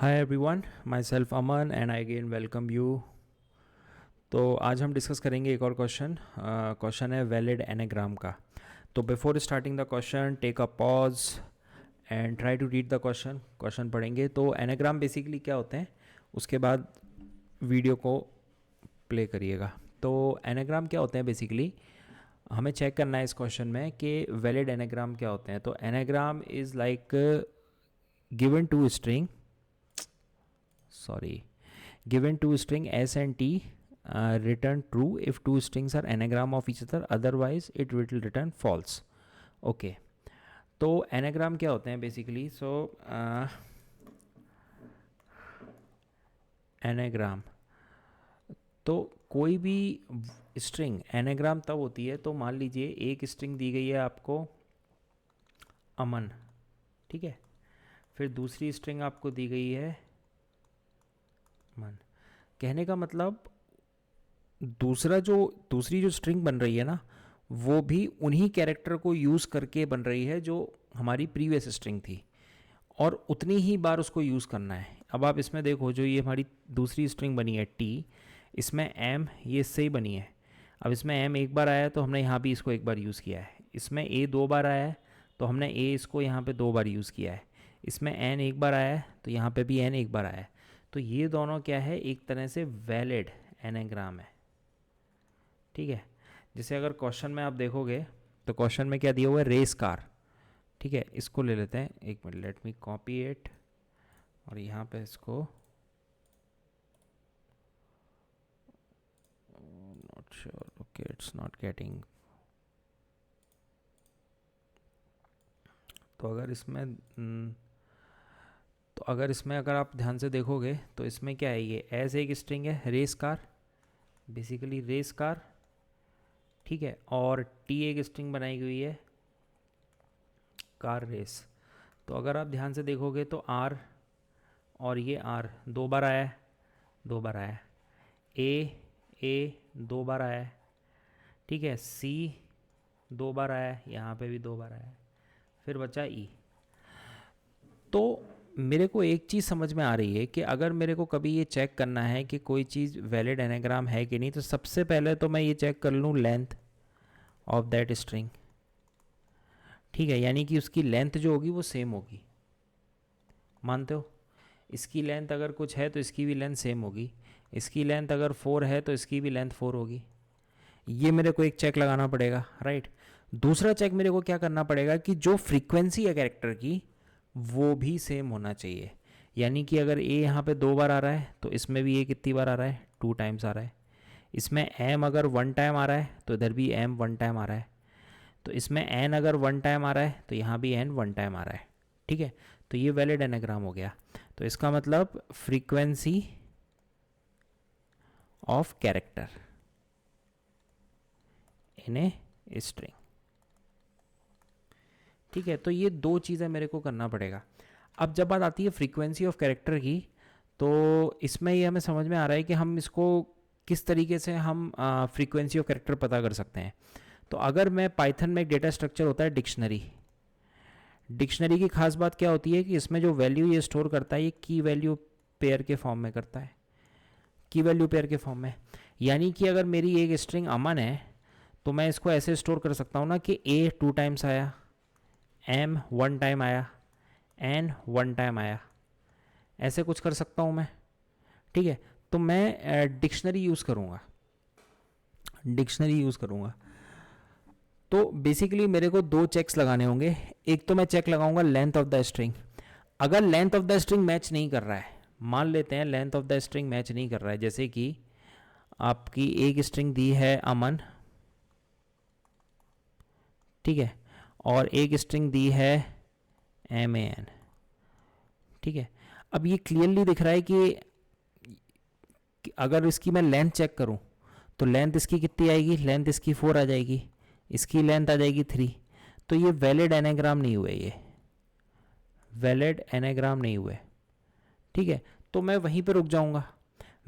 Hi everyone, my self Aman and I again welcome you. तो आज हम discuss करेंगे एक और क्वेश्चन है वैलिड एनाग्राम का। तो before starting the question take a pause and try to read the question पढ़ेंगे। तो एनाग्राम बेसिकली क्या होते हैं, उसके बाद वीडियो को प्ले करिएगा। तो एनाग्राम क्या होते हैं बेसिकली, हमें चेक करना है इस क्वेश्चन में कि वैलिड एनाग्राम क्या होते हैं। तो anagram is like given two string given two string s and t, return true if two strings are anagram of each other, otherwise it will return false. Okay, तो anagram क्या होते हैं basically. Anagram तो कोई भी string anagram तब होती है, तो मान लीजिए एक स्ट्रिंग दी गई है आपको अमन, ठीक है, फिर दूसरी स्ट्रिंग आपको दी गई है मन। कहने का मतलब दूसरी जो स्ट्रिंग बन रही है ना, वो भी उन्हीं कैरेक्टर को यूज़ करके बन रही है जो हमारी प्रीवियस स्ट्रिंग थी, और उतनी ही बार उसको यूज़ करना है। अब आप इसमें देखो, जो ये हमारी दूसरी स्ट्रिंग बनी है टी, इसमें एम ये इससे ही बनी है। अब इसमें एम एक बार आया तो हमने यहाँ भी इसको एक बार यूज़ किया है। इसमें ए दो बार आया है तो हमने ए इसको यहाँ पे दो बार यूज़ किया है। इसमें एन एक बार आया है तो यहाँ पे भी एन एक बार आया है। तो ये दोनों क्या है, एक तरह से वैलिड एनाग्राम है, ठीक है। जैसे अगर क्वेश्चन में आप देखोगे तो क्वेश्चन में क्या दिया हुआ है, रेस कार, ठीक है। इसको ले लेते हैं, एक minute, let me copy it, और यहाँ पे इसको not sure, okay it's not getting. तो अगर आप ध्यान से देखोगे तो इसमें क्या है, ये एज एक स्ट्रिंग है race car, basically race car, ठीक है, और टी एक स्ट्रिंग बनाई हुई है कार रेस। तो अगर आप ध्यान से देखोगे तो आर और ये आर दो बार आया है, दो बार आया है, ए दो बार आया है, ठीक है, सी दो बार आया है, यहाँ पे भी दो बार आया है, फिर बचा ई। तो मेरे को एक चीज़ समझ में आ रही है कि अगर मेरे को कभी ये चेक करना है कि कोई चीज़ वैलिड एनाग्राम है कि नहीं, तो सबसे पहले तो मैं ये चेक कर लूँ लेंथ ऑफ दैट स्ट्रिंग, ठीक है, यानी कि उसकी लेंथ जो होगी वो सेम होगी। मानते हो, इसकी लेंथ अगर कुछ है तो इसकी भी लेंथ सेम होगी, इसकी लेंथ अगर 4 है तो इसकी भी लेंथ 4 होगी। ये मेरे को एक चेक लगाना पड़ेगा, राइट। दूसरा चेक मेरे को क्या करना पड़ेगा कि जो फ्रीक्वेंसी है कैरेक्टर की वो भी सेम होना चाहिए। यानी कि अगर ए यहाँ पे दो बार आ रहा है तो इसमें भी ए कितनी बार आ रहा है, 2 टाइम्स आ रहा है। इसमें एम अगर 1 टाइम आ रहा है तो इधर भी एम 1 टाइम आ रहा है। तो इसमें एन अगर 1 टाइम आ रहा है तो यहाँ भी एन 1 टाइम आ रहा है, ठीक है। तो ये वैलिड एनाग्राम हो गया। तो इसका मतलब frequency of character in a string, ठीक है। तो ये दो चीज़ें मेरे को करना पड़ेगा। अब जब बात आती है फ्रीक्वेंसी ऑफ कैरेक्टर की, तो इसमें ये हमें समझ में आ रहा है कि हम इसको किस तरीके से हम फ्रीक्वेंसी ऑफ कैरेक्टर पता कर सकते हैं। तो अगर मैं पाइथन में एक डेटा स्ट्रक्चर होता है डिक्शनरी, डिक्शनरी की खास बात क्या होती है कि इसमें जो वैल्यू ये स्टोर करता है ये की वैल्यू पेयर के फॉर्म में करता है, की वैल्यू पेयर के फॉर्म में। यानी कि अगर मेरी एक स्ट्रिंग अमन है तो मैं इसको ऐसे स्टोर कर सकता हूँ ना कि ए 2 टाइम्स आया, एम 1 टाइम आया, एन 1 टाइम आया, ऐसे कुछ कर सकता हूँ मैं, ठीक है। तो मैं डिक्शनरी यूज़ करूँगा। तो बेसिकली मेरे को दो चेक्स लगाने होंगे। एक तो मैं चेक लगाऊंगा लेंथ ऑफ द स्ट्रिंग। अगर length of the string match नहीं कर रहा है, मान लेते हैं length of the string match नहीं कर रहा है, जैसे कि आपकी एक स्ट्रिंग दी है अमन, ठीक है, और एक स्ट्रिंग दी है एम ए एन, ठीक है। अब ये क्लियरली दिख रहा है कि अगर इसकी मैं लेंथ चेक करूं तो लेंथ इसकी कितनी आएगी, लेंथ इसकी 4 आ जाएगी, इसकी लेंथ आ जाएगी 3। तो ये वैलिड एनाग्राम नहीं हुए, ये वैलिड एनाग्राम नहीं हुए, ठीक है। तो मैं वहीं पे रुक जाऊंगा,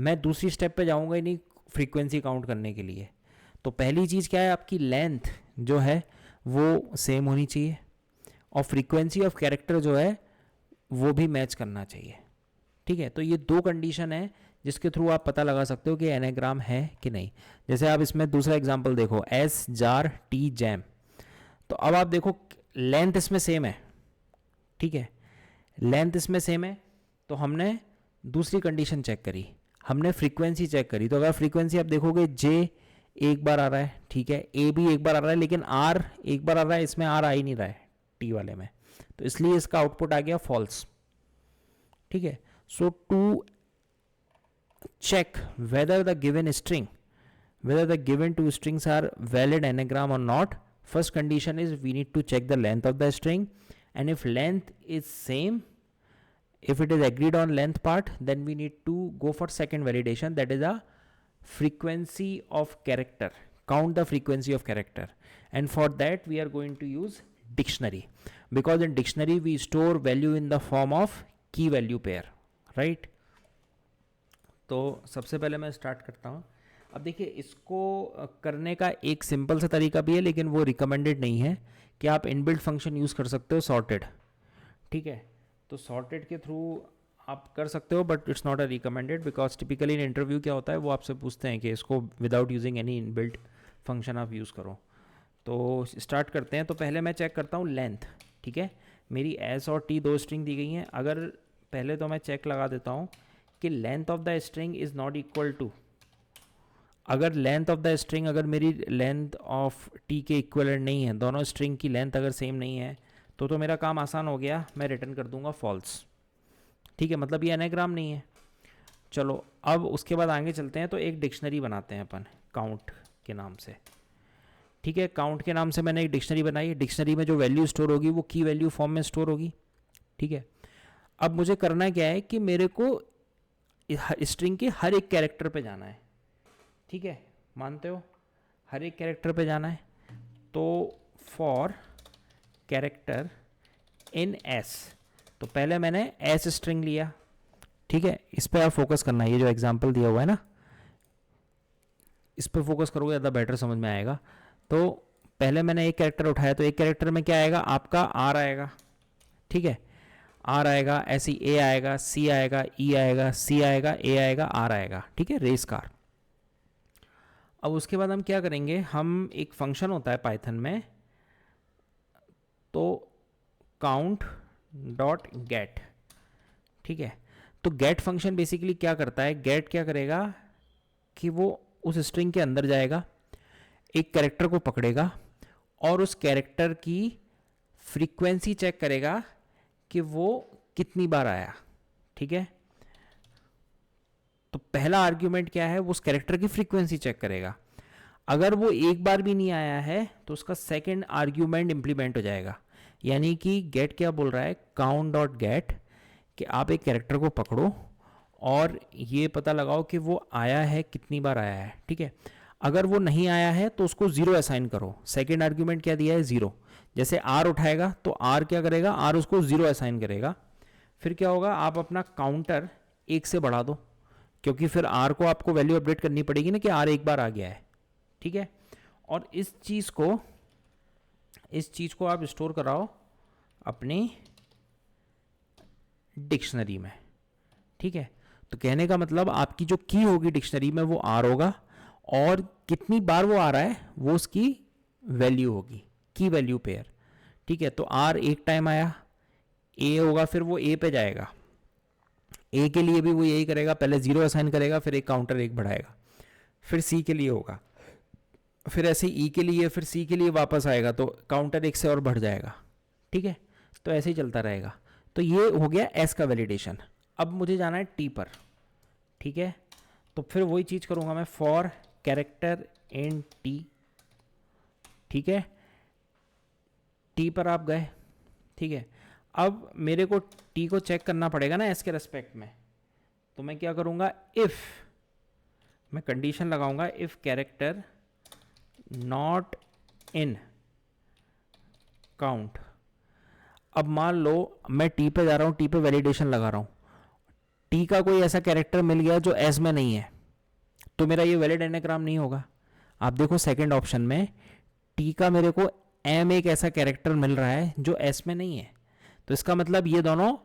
मैं दूसरी स्टेप पे जाऊंगा ही नहीं फ्रीक्वेंसी काउंट करने के लिए। तो पहली चीज़ क्या है, आपकी लेंथ जो है वो सेम होनी चाहिए, और फ्रीक्वेंसी ऑफ कैरेक्टर जो है वो भी मैच करना चाहिए, ठीक है, तो ये दो कंडीशन है जिसके थ्रू आप पता लगा सकते हो कि एनाग्राम है कि नहीं। जैसे आप इसमें दूसरा एग्जांपल देखो, एस जार टी जैम। तो अब आप देखो लेंथ इसमें सेम है, ठीक है, लेंथ इसमें सेम है। तो हमने दूसरी कंडीशन चेक करी, हमने फ्रीक्वेंसी चेक करी। तो अगर फ्रीक्वेंसी आप देखोगे जे एक बार आ रहा है, ठीक है, ए भी एक बार आ रहा है, लेकिन आर एक बार आ रहा है, इसमें आर आ ही नहीं रहा है टी वाले में, तो इसलिए इसका आउटपुट आ गया फॉल्स। ठीक है, सो to check whether the given string, whether the given two strings are valid anagram or not, first condition is we need to check the length of the string, and if length is same, if it is agreed on length part, then we need to go for second validation, that is a frequency of character, count the frequency of character, and for that we are going to use dictionary, because in dictionary we store value in the form of key value pair, right? तो सबसे पहले मैं start करता हूँ। अब देखिए, इसको करने का एक सिंपल सा तरीका भी है, लेकिन वो रिकमेंडेड नहीं है कि आप इनबिल्ट फंक्शन यूज़ कर सकते हो सॉर्टेड, ठीक है, तो सॉर्टेड के थ्रू आप कर सकते हो, but it's not a recommended, because typically in interview क्या होता है, वो आपसे पूछते हैं कि इसको without using any inbuilt function आप यूज़ करो। तो स्टार्ट करते हैं। तो पहले मैं चेक करता हूँ लेंथ, ठीक है, मेरी एस और टी दो स्ट्रिंग दी गई हैं। अगर पहले तो मैं चेक लगा देता हूँ कि length of the string is not equal to, अगर लेंथ ऑफ द स्ट्रिंग, अगर मेरी लेंथ ऑफ टी के इक्वलेंट नहीं है, दोनों स्ट्रिंग की लेंथ अगर सेम नहीं है, तो मेरा काम आसान हो गया, मैं रिटर्न कर दूंगा फॉल्स, ठीक है, मतलब ये एनाग्राम नहीं है। चलो अब उसके बाद आगे चलते हैं। तो एक डिक्शनरी बनाते हैं अपन काउंट के नाम से, ठीक है, काउंट के नाम से मैंने एक डिक्शनरी बनाई। डिक्शनरी में जो वैल्यू स्टोर होगी वो की वैल्यू फॉर्म में स्टोर होगी, ठीक है। अब मुझे करना क्या है कि मेरे को स्ट्रिंग के हर एक कैरेक्टर पे जाना है, ठीक है, मानते हो, हर एक कैरेक्टर पे जाना है। तो फॉर कैरेक्टर इन एस, तो पहले मैंने एस स्ट्रिंग लिया, ठीक है, इस पर आप फोकस करना है, ये जो एग्जांपल दिया हुआ है ना, इस पर फोकस करोगे ज़्यादा बेटर समझ में आएगा। तो पहले मैंने एक कैरेक्टर उठाया, तो एक कैरेक्टर में क्या आएगा, आपका आर आएगा, ठीक है, आर आएगा, ऐसे ए आएगा, सी आएगा, ई आएगा, सी आएगा, ए आएगा, आर आएगा, ठीक है, रेस कार। अब उसके बाद हम क्या करेंगे, हम एक फंक्शन होता है पाइथन में, तो काउंट डॉट गेट, ठीक है, तो गेट फंक्शन बेसिकली क्या करता है, गेट क्या करेगा कि वो उस स्ट्रिंग के अंदर जाएगा, एक कैरेक्टर को पकड़ेगा और उस कैरेक्टर की फ्रीक्वेंसी चेक करेगा कि वो कितनी बार आया, ठीक है। तो पहला आर्ग्यूमेंट क्या है, वो उस कैरेक्टर की फ्रीक्वेंसी चेक करेगा। अगर वो एक बार भी नहीं आया है तो उसका सेकंड आर्ग्यूमेंट इंप्लीमेंट हो जाएगा, यानी कि गेट क्या बोल रहा है, काउंट डॉट गेट, कि आप एक कैरेक्टर को पकड़ो और ये पता लगाओ कि वो आया है, कितनी बार आया है, ठीक है। अगर वो नहीं आया है तो उसको जीरो असाइन करो। सेकंड आर्ग्यूमेंट क्या दिया है, जीरो। जैसे आर उठाएगा तो आर क्या करेगा, आर उसको जीरो असाइन करेगा। फिर क्या होगा, आप अपना काउंटर एक से बढ़ा दो, क्योंकि फिर आर को आपको वैल्यू अपडेट करनी पड़ेगी ना कि आर एक बार आ गया है, ठीक है। और इस चीज़ को आप स्टोर कराओ अपनी डिक्शनरी में, ठीक है। तो कहने का मतलब आपकी जो की होगी डिक्शनरी में वो आर होगा, और कितनी बार वो आ रहा है वो उसकी वैल्यू होगी, की वैल्यू पेयर, ठीक है। तो आर एक टाइम आया, ए होगा, फिर वो ए पे जाएगा, ए के लिए भी वो यही करेगा, पहले जीरो असाइन करेगा, फिर एक काउंटर एक बढ़ाएगा, फिर सी के लिए होगा, फिर ऐसे ई के लिए, फिर सी के लिए वापस आएगा, तो काउंटर एक से और बढ़ जाएगा, ठीक है। तो ऐसे ही चलता रहेगा। तो ये हो गया एस का वैलिडेशन। अब मुझे जाना है टी पर, ठीक है, तो फिर वही चीज़ करूँगा मैं, फॉर कैरेक्टर इन टी, ठीक है, टी पर आप गए, ठीक है। अब मेरे को टी को चेक करना पड़ेगा ना एस के रेस्पेक्ट में, तो मैं क्या करूँगा, इफ़, मैं कंडीशन लगाऊंगा, if character not in count. अब मान लो मैं टी पे जा रहा हूँ, टी पे वैलिडेशन लगा रहा हूँ, टी का कोई ऐसा कैरेक्टर मिल गया जो एस में नहीं है, तो मेरा ये वैलिड एनाग्राम नहीं होगा। आप देखो सेकंड ऑप्शन में टी का मेरे को एम एक ऐसा कैरेक्टर मिल रहा है जो एस में नहीं है, तो इसका मतलब ये दोनों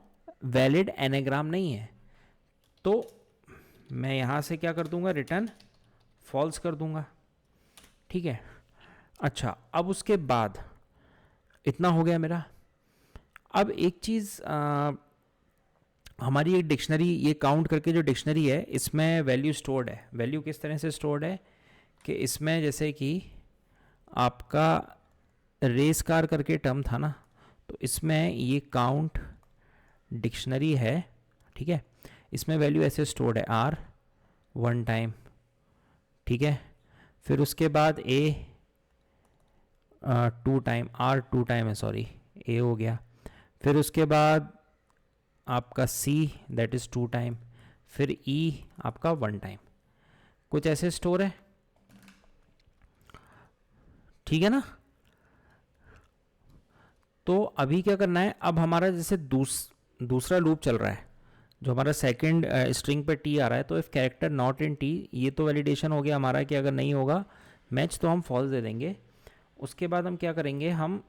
वैलिड एनाग्राम नहीं है। तो मैं यहाँ से क्या कर दूंगा, रिटर्न फॉल्स कर दूंगा, ठीक है। अच्छा, अब उसके बाद इतना हो गया मेरा। अब एक चीज़, हमारी एक डिक्शनरी, ये काउंट करके जो डिक्शनरी है इसमें वैल्यू स्टोर्ड है। वैल्यू किस तरह से स्टोर्ड है कि इसमें जैसे कि आपका रेस कार करके टर्म था ना, तो इसमें ये काउंट डिक्शनरी है, ठीक है। इसमें वैल्यू ऐसे स्टोर्ड है, आर 1 टाइम, ठीक है। फिर उसके बाद ए 2 टाइम, आर 2 टाइम है, सॉरी, ए हो गया। फिर उसके बाद आपका सी दैट इज़ 2 टाइम, फिर ई आपका 1 टाइम, कुछ ऐसे स्टोर है, ठीक है ना। तो अभी क्या करना है, अब हमारा जैसे दूसरा लूप चल रहा है, जो हमारा सेकंड स्ट्रिंग पे टी आ रहा है, तो if character not in T, ये तो वैलिडेशन हो गया हमारा कि अगर नहीं होगा मैच तो हम फॉल्स दे देंगे। उसके बाद हम क्या करेंगे, हम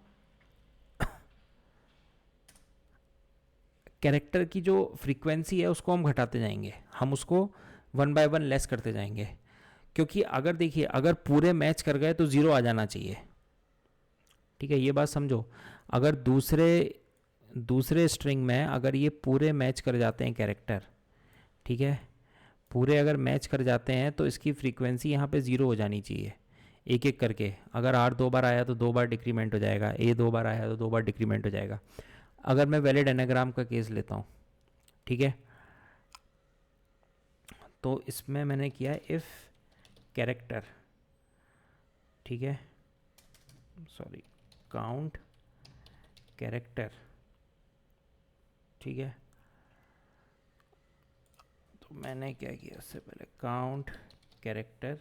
कैरेक्टर की जो फ्रीक्वेंसी है उसको हम घटाते जाएंगे, हम उसको 1 बाय 1 लेस करते जाएंगे। क्योंकि अगर देखिए, अगर पूरे मैच कर गए तो ज़ीरो आ जाना चाहिए, ठीक है, ये बात समझो। अगर दूसरे स्ट्रिंग में अगर ये पूरे मैच कर जाते हैं कैरेक्टर, ठीक है, पूरे अगर मैच कर जाते हैं तो इसकी फ्रीक्वेंसी यहाँ पे ज़ीरो हो जानी चाहिए, एक एक करके। अगर आर 2 बार आया तो 2 बार डिक्रीमेंट हो जाएगा, ए 2 बार आया तो 2 बार डिक्रीमेंट हो जाएगा। अगर मैं वैलिड एनाग्राम का केस लेता हूँ, ठीक है, तो इसमें मैंने किया इफ़ कैरेक्टर, ठीक है, सॉरी, काउंट कैरेक्टर, ठीक है। तो मैंने क्या किया, उससे पहले count character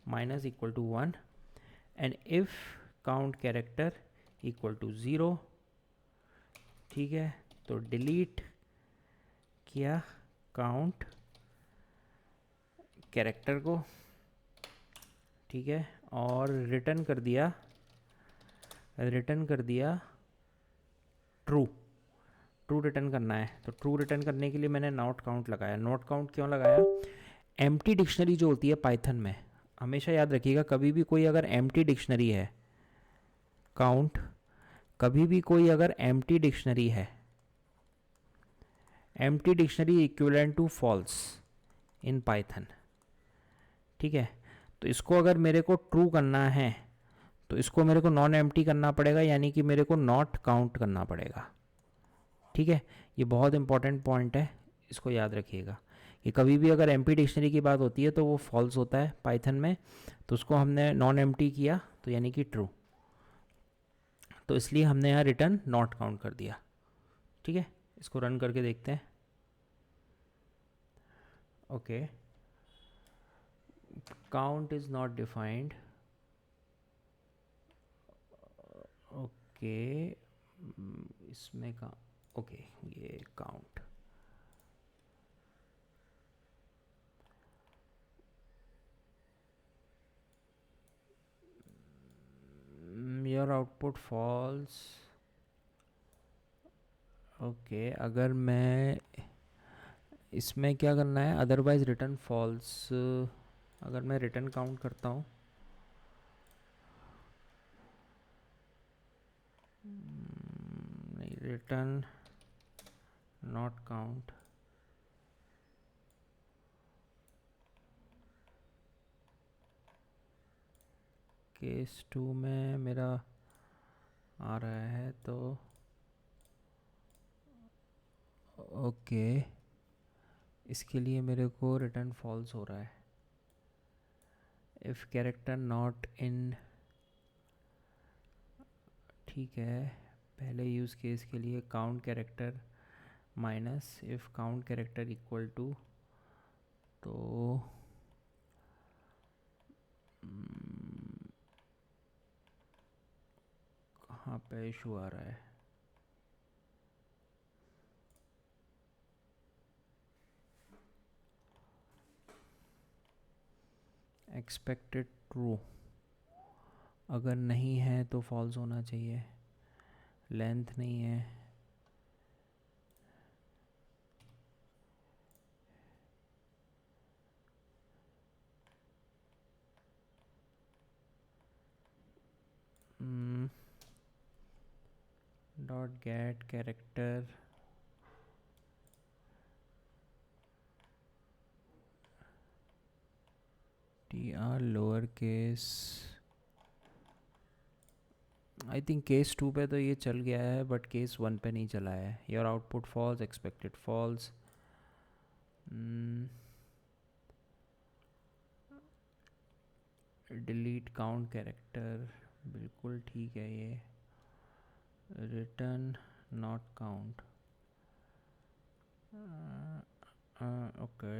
minus equal to 1 and if count character equal to 0, ठीक है। तो डिलीट किया काउंट कैरेक्टर को, ठीक है, और रिटर्न कर दिया ट्रू। ट्रू रिटर्न करना है, तो ट्रू रिटर्न करने के लिए मैंने नॉट काउंट लगाया। नॉट काउंट क्यों लगाया, एम्प्टी डिक्शनरी जो होती है पाइथन में, हमेशा याद रखिएगा, कभी भी कोई अगर एम्प्टी डिक्शनरी है, काउंट, कभी भी कोई अगर एम्प्टी डिक्शनरी है, empty dictionary equivalent to false in Python, ठीक है। तो इसको अगर मेरे को ट्रू करना है तो इसको मेरे को नॉन एम्प्टी करना पड़ेगा, यानी कि मेरे को नॉट काउंट करना पड़ेगा, ठीक है। ये बहुत इंपॉर्टेंट पॉइंट है, इसको याद रखिएगा कि कभी भी अगर एम्प्टी डिक्शनरी की बात होती है तो वो फॉल्स होता है पाइथन में, तो उसको हमने नॉन एम्प्टी किया तो यानी कि ट्रू, तो इसलिए हमने यहाँ रिटर्न नॉट काउंट कर दिया, ठीक है। इसको रन करके देखते हैं, okay, count is not defined, okay, इसमें का ओके, ये count, your output false, okay. अगर मैं इसमें क्या करना है, अदरवाइज रिटर्न फॉल्स, अगर मैं रिटर्न काउंट करता हूँ, नहीं, रिटर्न नॉट काउंट, केस 2 में मेरा आ रहा है, तो ओके, इसके लिए मेरे को रिटर्न फॉल्स हो रहा है। इफ़ कैरेक्टर नॉट इन, ठीक है, पहले यूज़ केस के लिए count character minus if count character equal to, तो कहाँ पे इशू आ रहा है, एक्सपेक्टेड ट्रू, अगर नहीं है तो फॉल्स होना चाहिए, लेंथ नहीं है, dot gate character TR lower case. I think case 2 पे तो ये चल गया है बट केस 1 पे नहीं चला है। Your output false, expected false. Delete count character बिल्कुल ठीक है ये। Return not count, okay.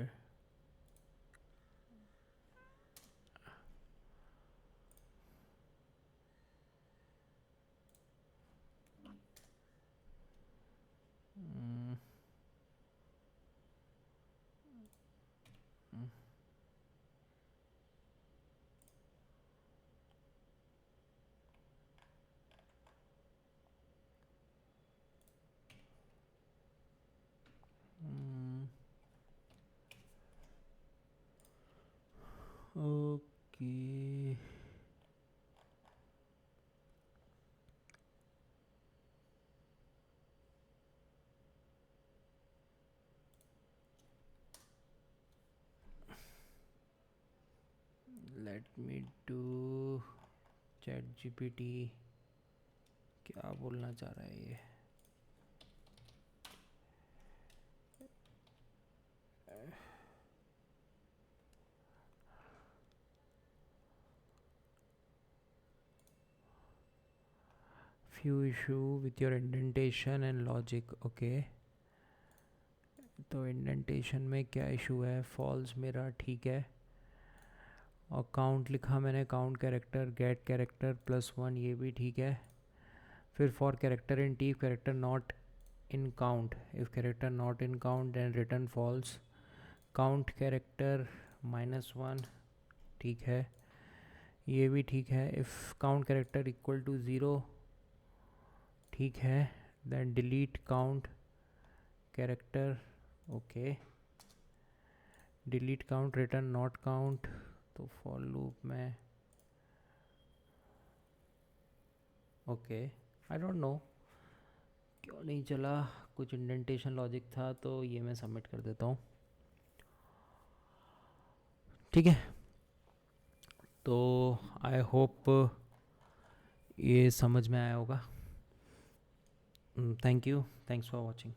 Okay, let me do ChatGPT क्या बोलना चाह रहा है ये। Few issue with your indentation and logic, okay. तो इंडेंटेशन में क्या इशू है? फॉल्स मेरा ठीक है। और काउंट लिखा मैंने, काउंट कैरेक्टर गेट कैरेक्टर +1, ये भी ठीक है। फिर for character in T, character not in count, if character not in count then return false. Count character -1 ठीक है, ये भी ठीक है। If count character equal to 0 ठीक है। Then delete count character, okay. Delete count return not count, तो for loop में ओके। आई डोंट नो क्यों नहीं चला, कुछ इंडेंटेशन लॉजिक था, तो ये मैं सबमिट कर देता हूँ, ठीक है। तो आई होप ये समझ में आया होगा। Thank you, thanks for watching.